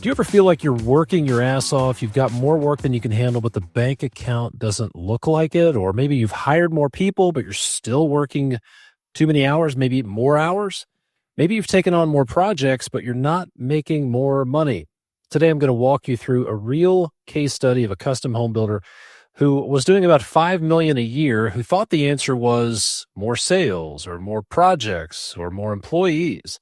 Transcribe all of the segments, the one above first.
Do you ever feel like you're working your ass off? You've got more work than you can handle, but the bank account doesn't look like it? Or maybe you've hired more people, but you're still working too many hours, maybe more hours? Maybe you've taken on more projects, but you're not making more money. Today, I'm going to walk you through a real case study of a custom home builder who was doing about $5 million a year, who thought the answer was more sales or more projects or more employees.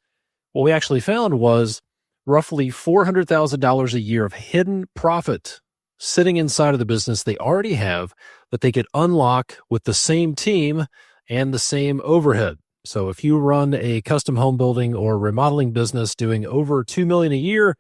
What we actually found was roughly $400,000 a year of hidden profit sitting inside of the business they already have that they could unlock with the same team and the same overhead. So if you run a custom home building or remodeling business doing over $2 million a year,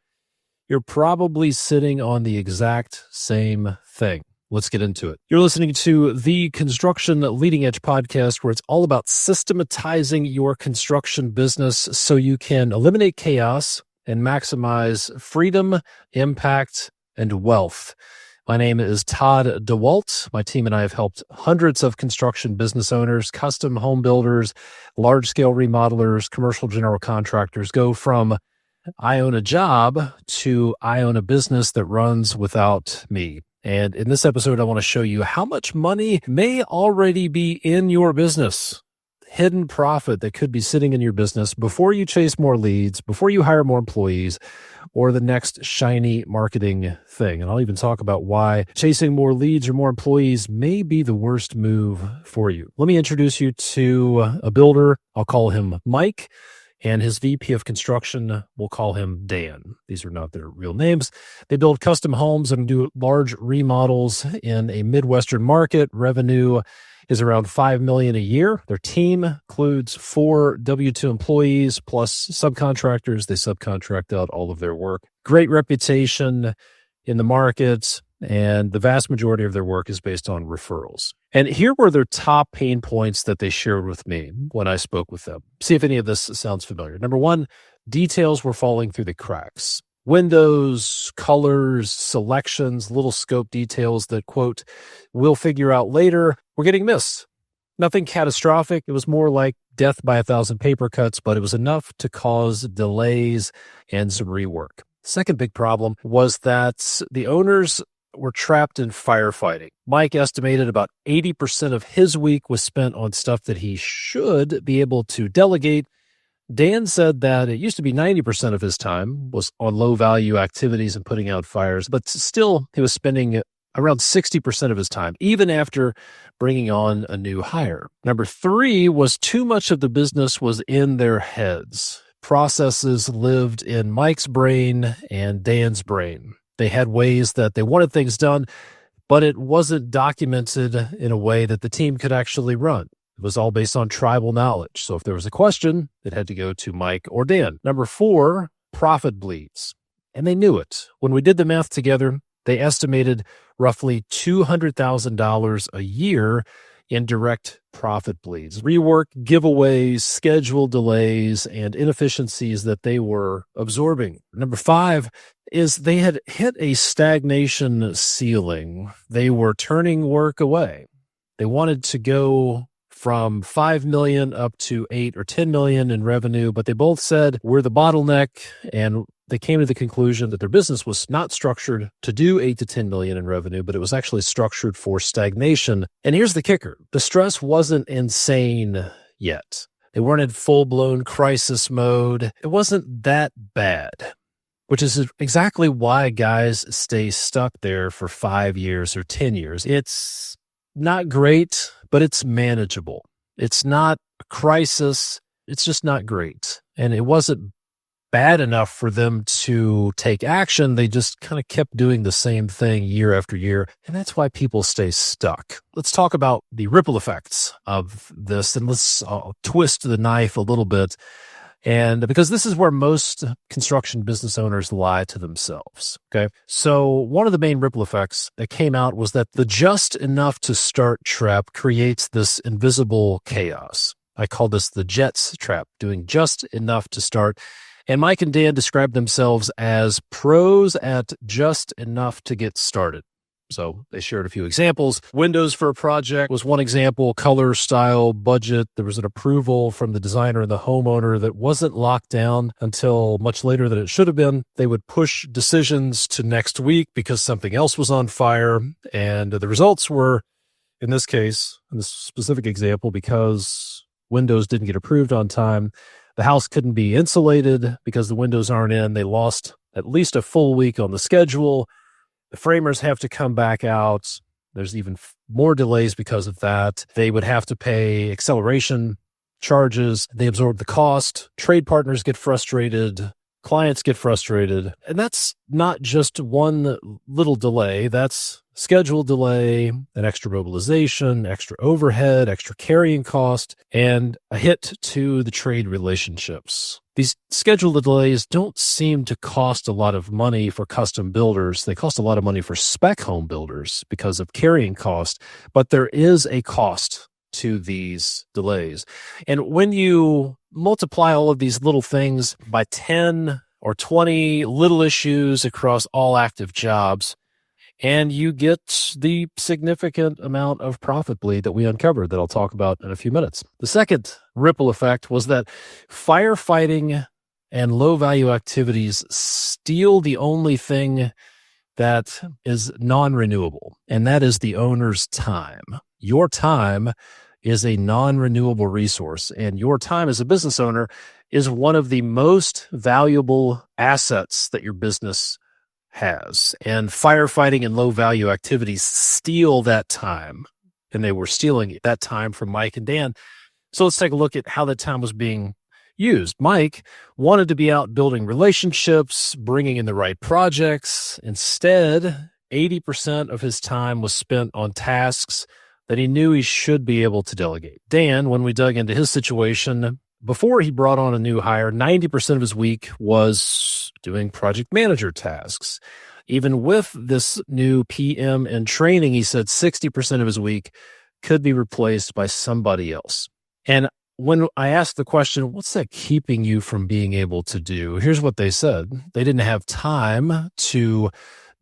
you're probably sitting on the exact same thing. Let's get into it. You're listening to the Construction Leading Edge podcast, where it's all about systematizing your construction business so you can eliminate chaos and maximize freedom, impact, and wealth. My name is Todd DeWalt. My team and I have helped hundreds of construction business owners, custom home builders, large-scale remodelers, commercial general contractors go from I own a job to I own a business that runs without me. And in this episode, I want to show you how much money may already be in your business. Hidden profit that could be sitting in your business before you chase more leads, before you hire more employees, or the next shiny marketing thing. And I'll even talk about why chasing more leads or more employees may be the worst move for you. Let me introduce you to a builder. I'll call him Mike. And his VP of construction, we'll call him Dan. These are not their real names. They build custom homes and do large remodels in a Midwestern market. Revenue is around $5 million a year. Their team includes 4 W-2 employees plus subcontractors. They subcontract out all of their work. Great reputation in the market, and the vast majority of their work is based on referrals. And here were their top pain points that they shared with me when I spoke with them. See if any of this sounds familiar. Number one, details were falling through the cracks. Windows, colors, selections, little scope details that, quote, we'll figure out later, were getting missed. Nothing catastrophic. It was more like death by 1,000 paper cuts, but it was enough to cause delays and some rework. Second big problem was that the owners were trapped in firefighting. Mike estimated about 80% of his week was spent on stuff that he should be able to delegate. Dan said that it used to be 90% of his time was on low-value activities and putting out fires, but still he was spending around 60% of his time, even after bringing on a new hire. Number 3 was too much of the business was in their heads. Processes lived in Mike's brain and Dan's brain. They had ways that they wanted things done, but it wasn't documented in a way that the team could actually run. It was all based on tribal knowledge. So if there was a question, it had to go to Mike or Dan. Number 4, profit bleeds. And they knew it. When we did the math together, they estimated roughly $200,000 a year in direct profit bleeds. Rework, giveaways, schedule delays, and inefficiencies that they were absorbing. Number 5 is they had hit a stagnation ceiling. They were turning work away. They wanted to go from 5 million up to 8 or 10 million in revenue, but they both said we're the bottleneck, and they came to the conclusion that their business was not structured to do 8 to 10 million in revenue, but it was actually structured for stagnation. And here's the kicker. The stress wasn't insane yet. They weren't in full-blown crisis mode. It wasn't that bad, which is exactly why guys stay stuck there for 5 years or 10 years. It's not great, but it's manageable. It's not a crisis. It's just not great. And it wasn't bad enough for them to take action. They just kind of kept doing the same thing year after year. And that's why people stay stuck. Let's talk about the ripple effects of this, and let's twist the knife a little bit. And because this is where most construction business owners lie to themselves. Okay. So one of the main ripple effects that came out was that the just enough to start trap creates this invisible chaos. I call this the Jets trap, doing just enough to start. And Mike and Dan described themselves as pros at just enough to get started. So they shared a few examples. Windows for a project was one example, color, style, budget. There was an approval from the designer and the homeowner that wasn't locked down until much later than it should have been. They would push decisions to next week because something else was on fire. And the results were, in this case, in this specific example, because windows didn't get approved on time, the house couldn't be insulated because the windows aren't in. They lost at least a full week on the schedule. The framers have to come back out. There's even more delays because of that. They would have to pay acceleration charges. They absorb the cost. Trade partners get frustrated. Clients get frustrated. And that's not just one little delay. That's schedule delay, an extra mobilization, extra overhead, extra carrying cost, and a hit to the trade relationships. These schedule delays don't seem to cost a lot of money for custom builders. They cost a lot of money for spec home builders because of carrying cost, but there is a cost to these delays. And when you multiply all of these little things by 10 or 20 little issues across all active jobs, and you get the significant amount of profit bleed that we uncovered that I'll talk about in a few minutes. The second ripple effect was that firefighting and low-value activities steal the only thing that is non-renewable, and that is the owner's time. Your time is a non-renewable resource, and your time as a business owner is one of the most valuable assets that your business has. And firefighting and low value activities steal that time. And they were stealing that time from Mike and Dan. So let's take a look at how that time was being used. Mike wanted to be out building relationships, bringing in the right projects. Instead, 80% of his time was spent on tasks that he knew he should be able to delegate. Dan, when we dug into his situation, before he brought on a new hire, 90% of his week was doing project manager tasks. Even with this new PM and training, he said 60% of his week could be replaced by somebody else. And when I asked the question, what's that keeping you from being able to do? Here's what they said. They didn't have time to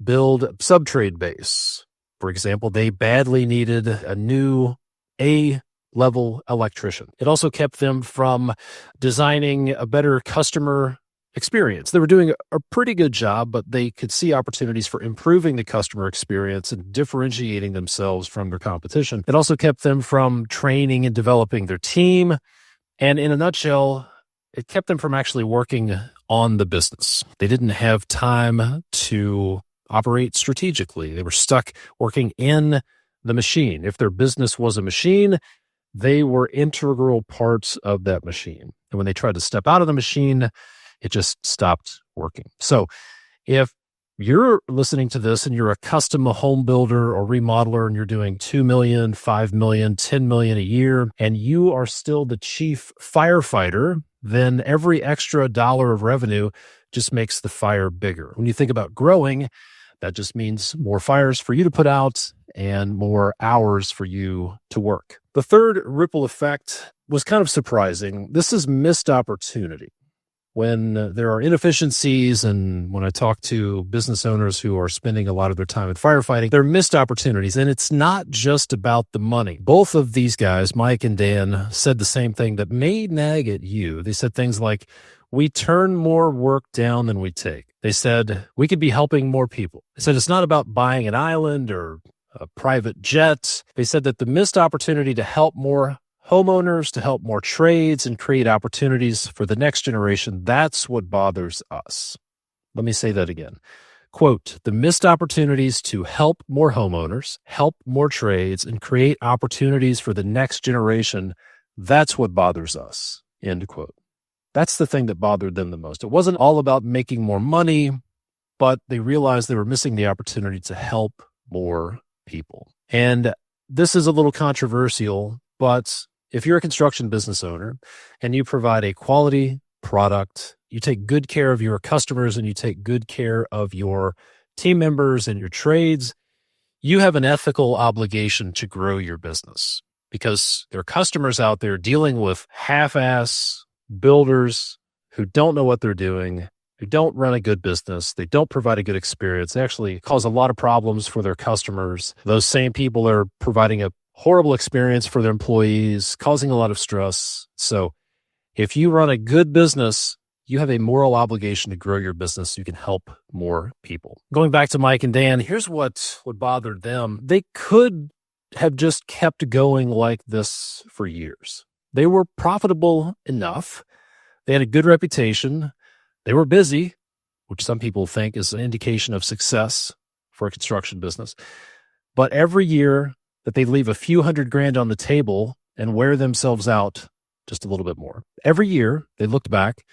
build a subtrade base. For example, they badly needed a new A-level electrician. It also kept them from designing a better customer experience. They were doing a pretty good job, but they could see opportunities for improving the customer experience and differentiating themselves from their competition. It also kept them from training and developing their team. And in a nutshell, it kept them from actually working on the business. They didn't have time to operate strategically. They were stuck working in the machine. If their business was a machine, they were integral parts of that machine. And when they tried to step out of the machine, it just stopped working. So if you're listening to this and you're a custom home builder or remodeler and you're doing 2 million, 5 million, 10 million a year, and you are still the chief firefighter, then every extra dollar of revenue just makes the fire bigger. When you think about growing, that just means more fires for you to put out and more hours for you to work. The third ripple effect was kind of surprising. This is missed opportunity. When there are inefficiencies, and when I talk to business owners who are spending a lot of their time in firefighting, there are missed opportunities. And it's not just about the money. Both of these guys, Mike and Dan, said the same thing that may nag at you. They said things like, we turn more work down than we take. They said, we could be helping more people. They said, it's not about buying an island or a private jet. They said that the missed opportunity to help more homeowners, to help more trades and create opportunities for the next generation, that's what bothers us. Let me say that again. Quote, the missed opportunities to help more homeowners, help more trades, and create opportunities for the next generation, that's what bothers us. End quote. That's the thing that bothered them the most. It wasn't all about making more money, but they realized they were missing the opportunity to help more people. And this is a little controversial, but if you're a construction business owner and you provide a quality product, you take good care of your customers and you take good care of your team members and your trades, you have an ethical obligation to grow your business because there are customers out there dealing with half-ass builders who don't know what they're doing, They don't run a good business. They don't provide a good experience. They actually cause a lot of problems for their customers. Those same people are providing a horrible experience for their employees, causing a lot of stress. So if you run a good business, you have a moral obligation to grow your business so you can help more people. Going back to Mike and Dan, here's what bothered them. They could have just kept going like this for years. They were profitable enough. They had a good reputation. They were busy, which some people think is an indication of success for a construction business. But every year that they leave a few $100,000 on the table and wear themselves out just a little bit more. Every year they looked back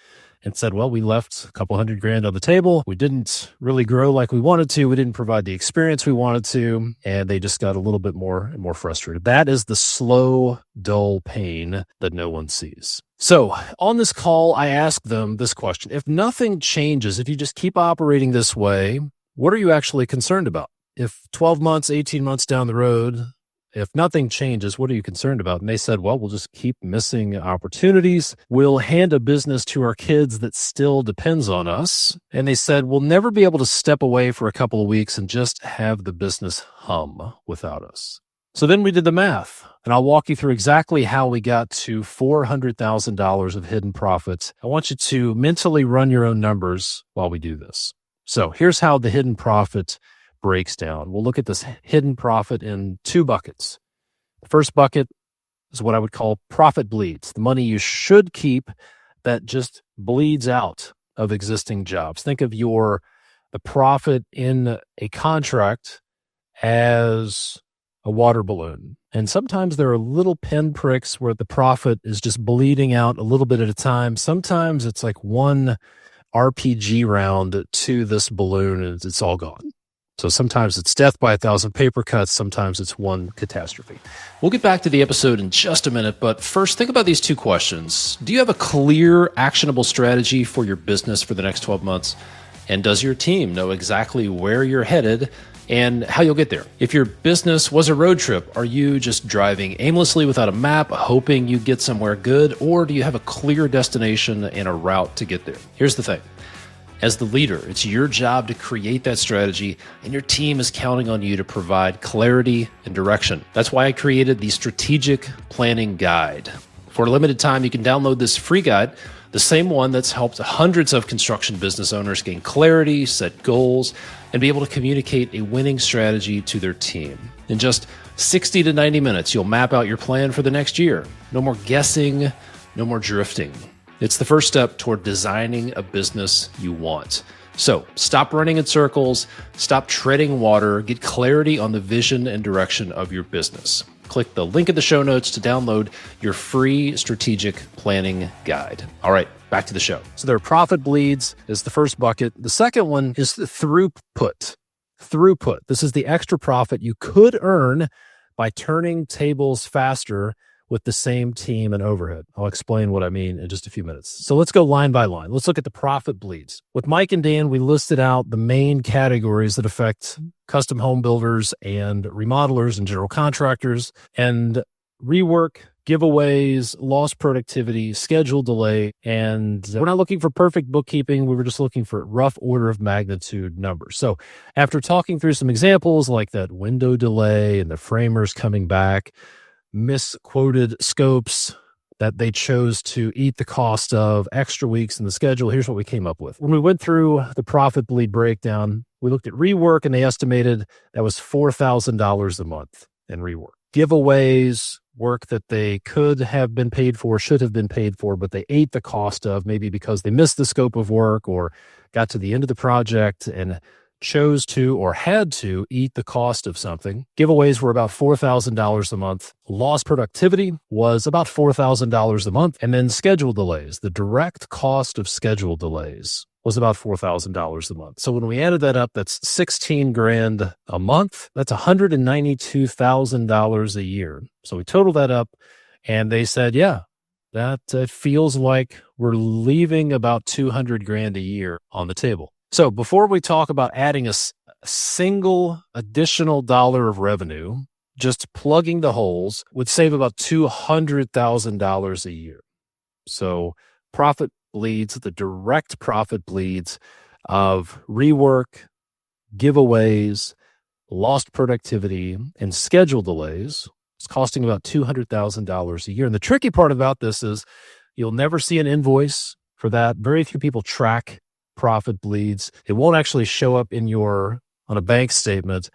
and said, well, we left a couple $100,000 on the table. We didn't really grow like we wanted to. We didn't provide the experience we wanted to. And they just got a little bit more and more frustrated. That is the slow, dull pain that no one sees. So on this call, I asked them this question. If nothing changes, if you just keep operating this way, what are you actually concerned about? If 12 months, 18 months down the road, if nothing changes, what are you concerned about? And they said, well, we'll just keep missing opportunities. We'll hand a business to our kids that still depends on us. And they said, we'll never be able to step away for a couple of weeks and just have the business hum without us. So then we did the math, and I'll walk you through exactly how we got to $400,000 of hidden profits. I want you to mentally run your own numbers while we do this. So here's how the hidden profit breaks down. We'll look at this hidden profit in two buckets. The first bucket is what I would call profit bleeds, the money you should keep that just bleeds out of existing jobs. Think of the profit in a contract as a water balloon. And sometimes there are little pinpricks where the profit is just bleeding out a little bit at a time. Sometimes it's like one RPG round to this balloon and it's all gone. So sometimes it's death by 1,000 paper cuts. Sometimes it's one catastrophe. We'll get back to the episode in just a minute, but first think about these two questions. Do you have a clear, actionable strategy for your business for the next 12 months? And does your team know exactly where you're headed and how you'll get there? If your business was a road trip, are you just driving aimlessly without a map, hoping you get somewhere good, or do you have a clear destination and a route to get there? Here's the thing. As the leader, it's your job to create that strategy, and your team is counting on you to provide clarity and direction. That's why I created the Strategic Planning Guide. For a limited time, you can download this free guide, the same one that's helped hundreds of construction business owners gain clarity, set goals, and be able to communicate a winning strategy to their team. In just 60 to 90 minutes, you'll map out your plan for the next year. No more guessing, no more drifting. It's the first step toward designing a business you want. So stop running in circles, stop treading water, get clarity on the vision and direction of your business. Click the link in the show notes to download your free strategic planning guide. All right, back to the show. So there are profit bleeds is the first bucket. The second one is the throughput. Throughput. This is the extra profit you could earn by turning tables faster with the same team and overhead. I'll explain what I mean in just a few minutes. So let's go line by line. Let's look at the profit bleeds. With Mike and Dan, we listed out the main categories that affect custom home builders and remodelers and general contractors, and rework, giveaways, lost productivity, schedule delay. And we're not looking for perfect bookkeeping. We were just looking for rough order of magnitude numbers. So after talking through some examples like that window delay and the framers coming back, misquoted scopes that they chose to eat the cost of, extra weeks in the schedule, here's what we came up with. When we went through the profit bleed breakdown, we looked at rework and they estimated that was $4,000 a month in rework. Giveaways, work that they could have been paid for, should have been paid for, but they ate the cost of, maybe because they missed the scope of work or got to the end of the project and chose to or had to eat the cost of something. Giveaways were about $4,000 a month. Lost productivity was about $4,000 a month. And then schedule delays, the direct cost of schedule delays was about $4,000 a month. So when we added that up, that's $16,000 a month. That's $192,000 a year. So we totaled that up and they said, yeah, that feels like we're leaving about $200,000 a year on the table. So before we talk about adding a single additional dollar of revenue, just plugging the holes would save about $200,000 a year. So profit bleeds, the direct profit bleeds of rework, giveaways, lost productivity, and schedule delays. It's costing about $200,000 a year. And the tricky part about this is you'll never see an invoice for that. Very few people track profit bleeds. It won't actually show up on a bank statement,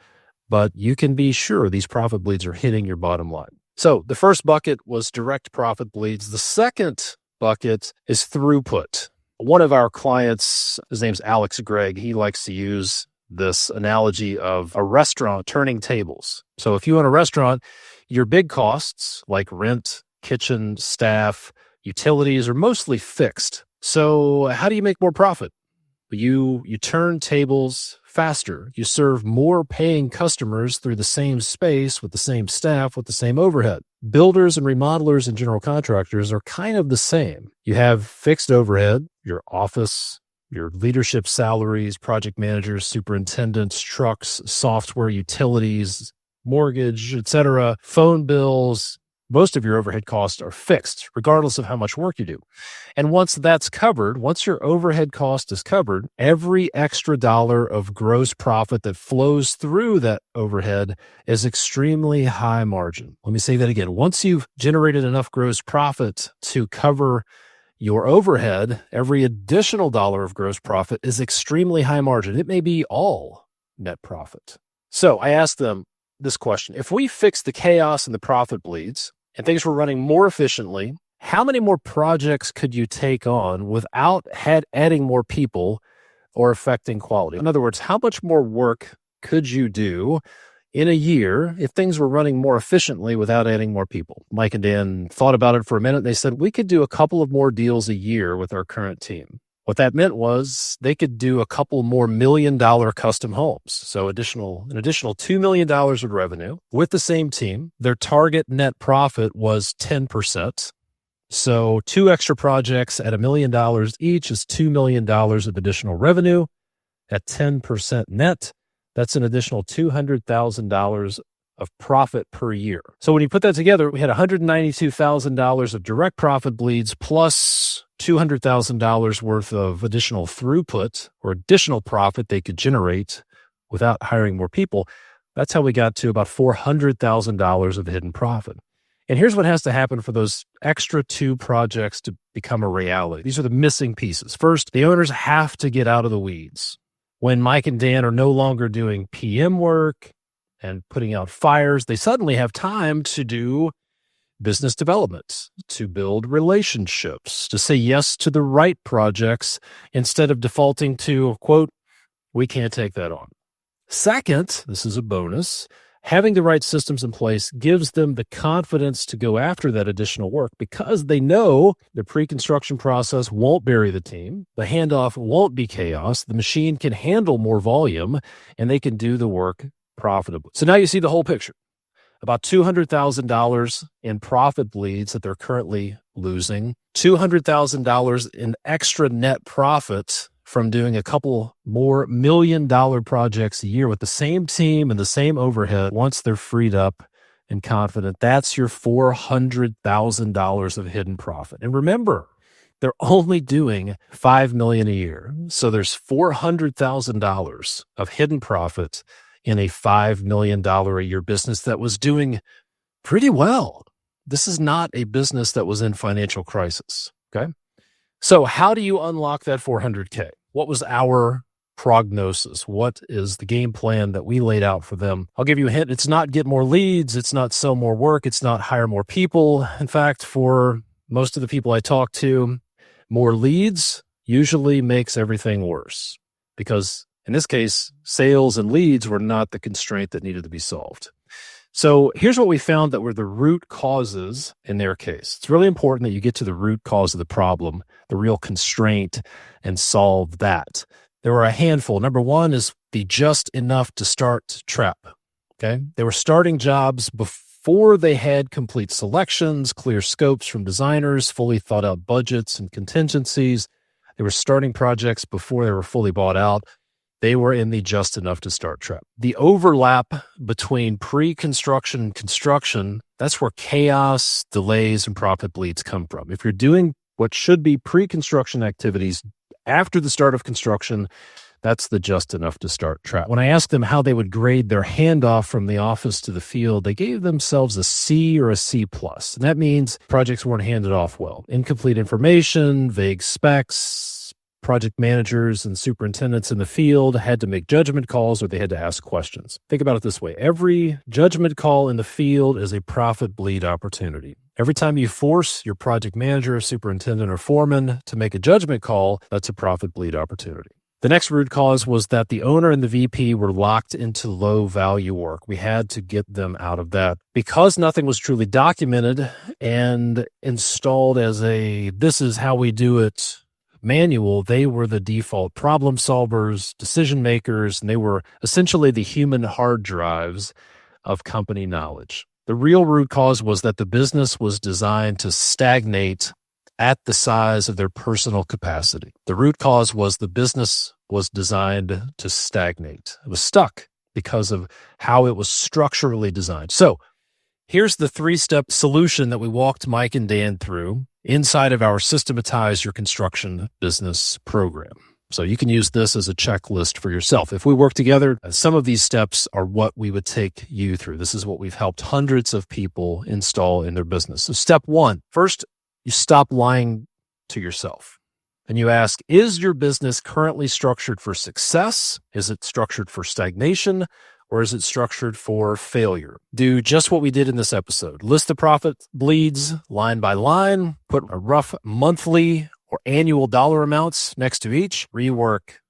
but you can be sure these profit bleeds are hitting your bottom line. So the first bucket was direct profit bleeds. The second bucket is throughput. One of our clients, his name's Alex Gregg, he likes to use this analogy of a restaurant turning tables. So if you own a restaurant, your big costs like rent, kitchen, staff, utilities are mostly fixed. So how do you make more profit? You turn tables faster. You serve more paying customers through the same space with the same staff with the same overhead. Builders and remodelers and general contractors are kind of the same. You have fixed overhead, your office, your leadership salaries, project managers, superintendents, trucks, software, utilities, mortgage, etc., phone bills. Most of your overhead costs are fixed, regardless of how much work you do. And once that's covered, once your overhead cost is covered, every extra dollar of gross profit that flows through that overhead is extremely high margin. Let me say that again. Once you've generated enough gross profit to cover your overhead, every additional dollar of gross profit is extremely high margin. It may be all net profit. So I asked them this question. If we fix the chaos and the profit bleeds, and things were running more efficiently, how many more projects could you take on without adding more people or affecting quality? In other words, how much more work could you do in a year if things were running more efficiently without adding more people? Mike and Dan thought about it for a minute. They said, we could do a couple of more deals a year with our current team. What that meant was they could do a couple more $1 million custom homes. So an additional $2 million of revenue with the same team. Their target net profit was 10%. So 2 extra projects at $1 million each is $2 million of additional revenue at 10% net. That's an additional $200,000 of profit per year. So when you put that together, we had $192,000 of direct profit bleeds plus $200,000 worth of additional throughput or additional profit they could generate without hiring more people. That's how we got to about $400,000 of hidden profit. And here's what has to happen for those extra 2 projects to become a reality. These are the missing pieces. First, the owners have to get out of the weeds. When Mike and Dan are no longer doing PM work and putting out fires, they suddenly have time to do business development, to build relationships, to say yes to the right projects instead of defaulting to, quote, we can't take that on. Second, this is a bonus, having the right systems in place gives them the confidence to go after that additional work because they know the pre-construction process won't bury the team, the handoff won't be chaos, the machine can handle more volume, and they can do the work profitably. So now you see the whole picture. About $200,000 in profit bleeds that they're currently losing, $200,000 in extra net profit from doing a couple more $1 million projects a year with the same team and the same overhead once they're freed up and confident. That's your $400,000 of hidden profit. And remember, they're only doing $5 million a year. So there's $400,000 of hidden profit in a $5 million a year business that was doing pretty well. This is not a business that was in financial crisis. Okay. So how do you unlock that 400K? What was our prognosis? What is the game plan that we laid out for them? I'll give you a hint. It's not get more leads. It's not sell more work. It's not hire more people. In fact, for most of the people I talk to, more leads usually makes everything worse because in this case, sales and leads were not the constraint that needed to be solved. So here's what we found that were the root causes in their case. It's really important that you get to the root cause of the problem, the real constraint, and solve that. There were a handful. Number one is the just enough to start trap. Okay. They were starting jobs before they had complete selections, clear scopes from designers, fully thought out budgets and contingencies. They were starting projects before they were fully bought out. They were in the just enough to start trap. The overlap between pre-construction and construction, that's where chaos, delays, and profit bleeds come from. If you're doing what should be pre-construction activities after the start of construction. That's the just enough to start trap. When I asked them how they would grade their handoff from the office to the field, they gave themselves a C or a C+. And that means projects weren't handed off well. Incomplete information, vague specs, project managers and superintendents in the field had to make judgment calls or they had to ask questions. Think about it this way. Every judgment call in the field is a profit bleed opportunity. Every time you force your project manager, superintendent, or foreman to make a judgment call, that's a profit bleed opportunity. The next root cause was that the owner and the VP were locked into low value work. We had to get them out of that. Because nothing was truly documented and installed as a this is how we do it manual, they were the default problem solvers, decision makers, and they were essentially the human hard drives of company knowledge. The real root cause was that the business was designed to stagnate at the size of their personal capacity. The root cause was the business was designed to stagnate. It was stuck because of how it was structurally designed. So here's the 3-step solution that we walked Mike and Dan through inside of our Systematize Your Construction Business program. So you can use this as a checklist for yourself. If we work together, some of these steps are what we would take you through. This is what we've helped hundreds of people install in their business. So step 1, first, you stop lying to yourself and you ask, is your business currently structured for success? Is it structured for stagnation? Or is it structured for failure? Do just what we did in this episode. List the profit bleeds line by line, put a rough monthly or annual dollar amounts next to each, rework,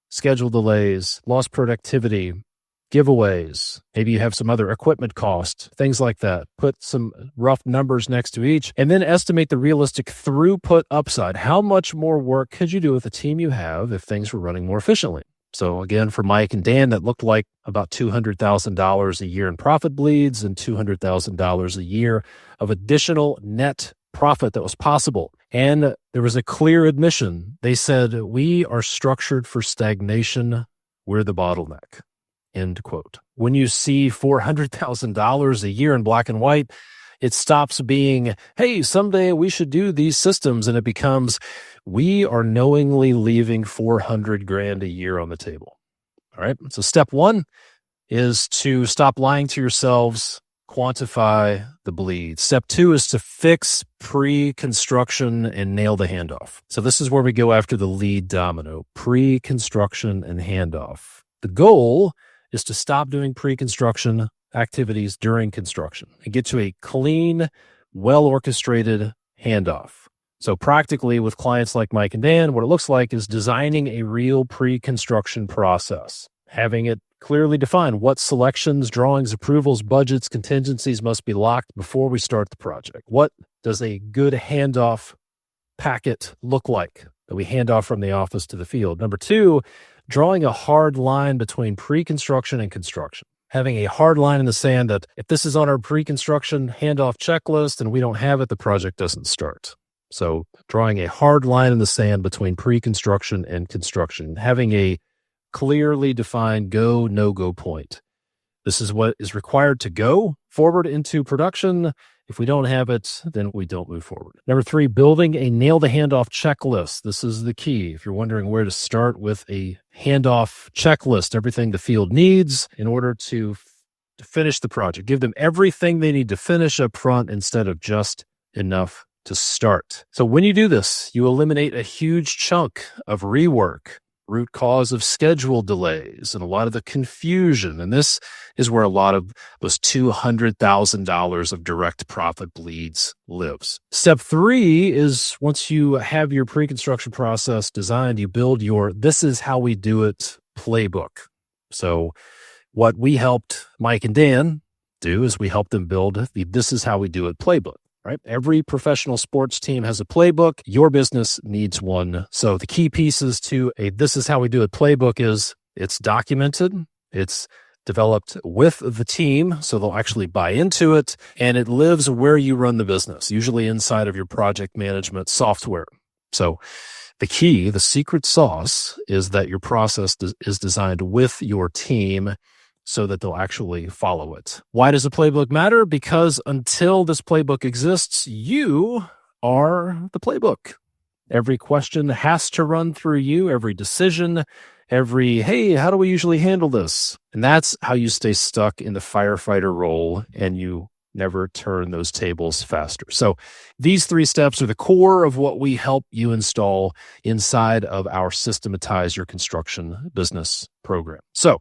schedule delays, lost productivity, giveaways. Maybe you have some other equipment cost, things like that. Put some rough numbers next to each and then estimate the realistic throughput upside. How much more work could you do with the team you have if things were running more efficiently? So again, for Mike and Dan, that looked like about $200,000 a year in profit bleeds and $200,000 a year of additional net profit that was possible. And there was a clear admission. They said, we are structured for stagnation. We're the bottleneck. End quote. When you see $400,000 a year in black and white, it stops being, hey, someday we should do these systems. And it becomes, we are knowingly leaving $400,000 a year on the table. All right. So step 1 is to stop lying to yourselves, quantify the bleed. Step 2 is to fix pre-construction and nail the handoff. So this is where we go after the lead domino, pre-construction and handoff. The goal is to stop doing pre-construction activities during construction and get to a clean, well-orchestrated handoff. So practically with clients like Mike and Dan, what it looks like is designing a real pre-construction process, having it clearly defined what selections, drawings, approvals, budgets, contingencies must be locked before we start the project. What does a good handoff packet look like that we hand off from the office to the field? Number 2, drawing a hard line between pre-construction and construction. Having a hard line in the sand that if this is on our pre-construction handoff checklist and we don't have it, the project doesn't start. So drawing a hard line in the sand between pre-construction and construction, having a clearly defined go, no-go point. This is what is required to go forward into production. If we don't have it, then we don't move forward. Number 3, building a nail the handoff checklist. This is the key. If you're wondering where to start with a handoff checklist, everything the field needs in order to finish the project. Give them everything they need to finish up front instead of just enough to start. So when you do this, you eliminate a huge chunk of rework, root cause of schedule delays, and a lot of the confusion. And this is where a lot of those $200,000 of direct profit bleeds lives. Step 3 is once you have your pre-construction process designed, you build your this is how we do it playbook. So what we helped Mike and Dan do is we helped them build the this is how we do it playbook. Right? Every professional sports team has a playbook. Your business needs one. So the key pieces to a this is how we do it playbook is it's documented, it's developed with the team, so they'll actually buy into it, and it lives where you run the business, usually inside of your project management software. So the key, the secret sauce is that your process is designed with your team so that they'll actually follow it. Why does a playbook matter? Because until this playbook exists, you are the playbook. Every question has to run through you, every decision, hey, how do we usually handle this? And that's how you stay stuck in the firefighter role and you never turn those tables faster. So these 3 steps are the core of what we help you install inside of our Systematize Your Construction Business program. So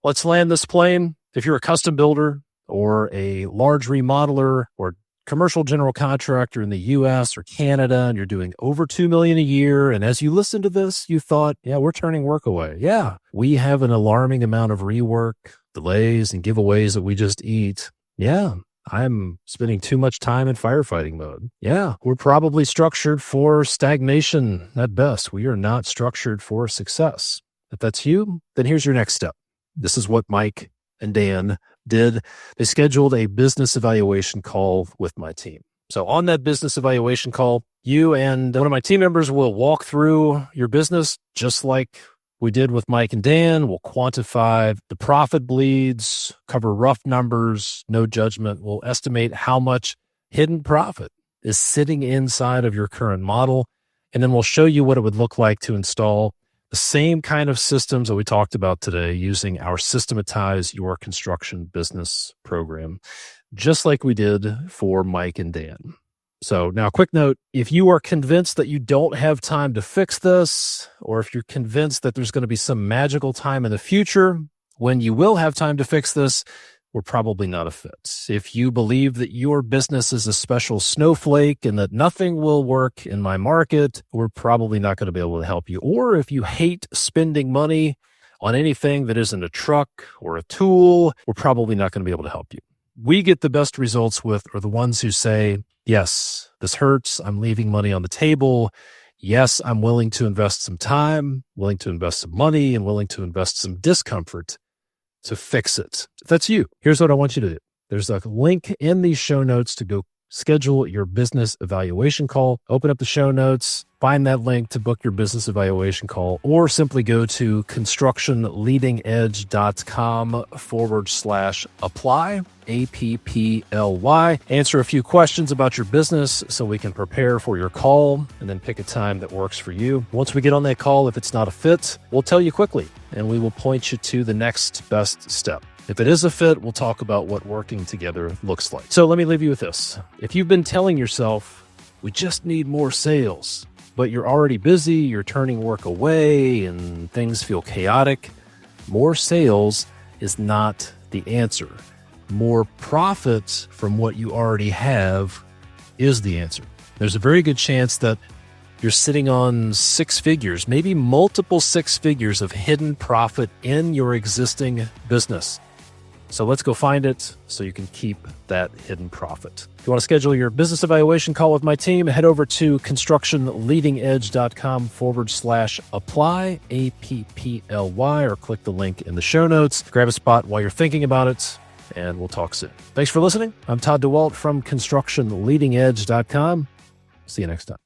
let's land this plane. If you're a custom builder or a large remodeler or commercial general contractor in the US or Canada, and you're doing over $2 million a year, and as you listen to this, you thought, yeah, we're turning work away. Yeah, we have an alarming amount of rework, delays, and giveaways that we just eat. Yeah, I'm spending too much time in firefighting mode. Yeah, we're probably structured for stagnation at best. We are not structured for success. If that's you, then here's your next step. This is what Mike and Dan did. They scheduled a business evaluation call with my team. So on that business evaluation call, you and one of my team members will walk through your business just like we did with Mike and Dan. We'll quantify the profit bleeds, cover rough numbers, no judgment. We'll estimate how much hidden profit is sitting inside of your current model. And then we'll show you what it would look like to install the same kind of systems that we talked about today using our Systematize Your Construction Business program, just like we did for Mike and Dan. So now, quick note, if you are convinced that you don't have time to fix this, or if you're convinced that there's going to be some magical time in the future when you will have time to fix this, we're probably not a fit. If you believe that your business is a special snowflake and that nothing will work in my market, we're probably not going to be able to help you. Or if you hate spending money on anything that isn't a truck or a tool, we're probably not going to be able to help you. We get the best results with are the ones who say, yes, this hurts. I'm leaving money on the table. Yes, I'm willing to invest some time, willing to invest some money, and willing to invest some discomfort to fix it. If that's you, here's what I want you to do. There's a link in these show notes to go schedule your business evaluation call. Open up the show notes, find that link to book your business evaluation call, or simply go to constructionleadingedge.com/apply, APPLY. Answer a few questions about your business so we can prepare for your call and then pick a time that works for you. Once we get on that call, if it's not a fit, we'll tell you quickly and we will point you to the next best step. If it is a fit, we'll talk about what working together looks like. So let me leave you with this. If you've been telling yourself, we just need more sales, but you're already busy, you're turning work away, and things feel chaotic, more sales is not the answer. More profits from what you already have is the answer. There's a very good chance that you're sitting on 6 figures, maybe multiple 6 figures of hidden profit in your existing business. So let's go find it so you can keep that hidden profit. If you want to schedule your business evaluation call with my team, head over to constructionleadingedge.com/apply, APPLY, or click the link in the show notes. Grab a spot while you're thinking about it, and we'll talk soon. Thanks for listening. I'm Todd DeWalt from constructionleadingedge.com. See you next time.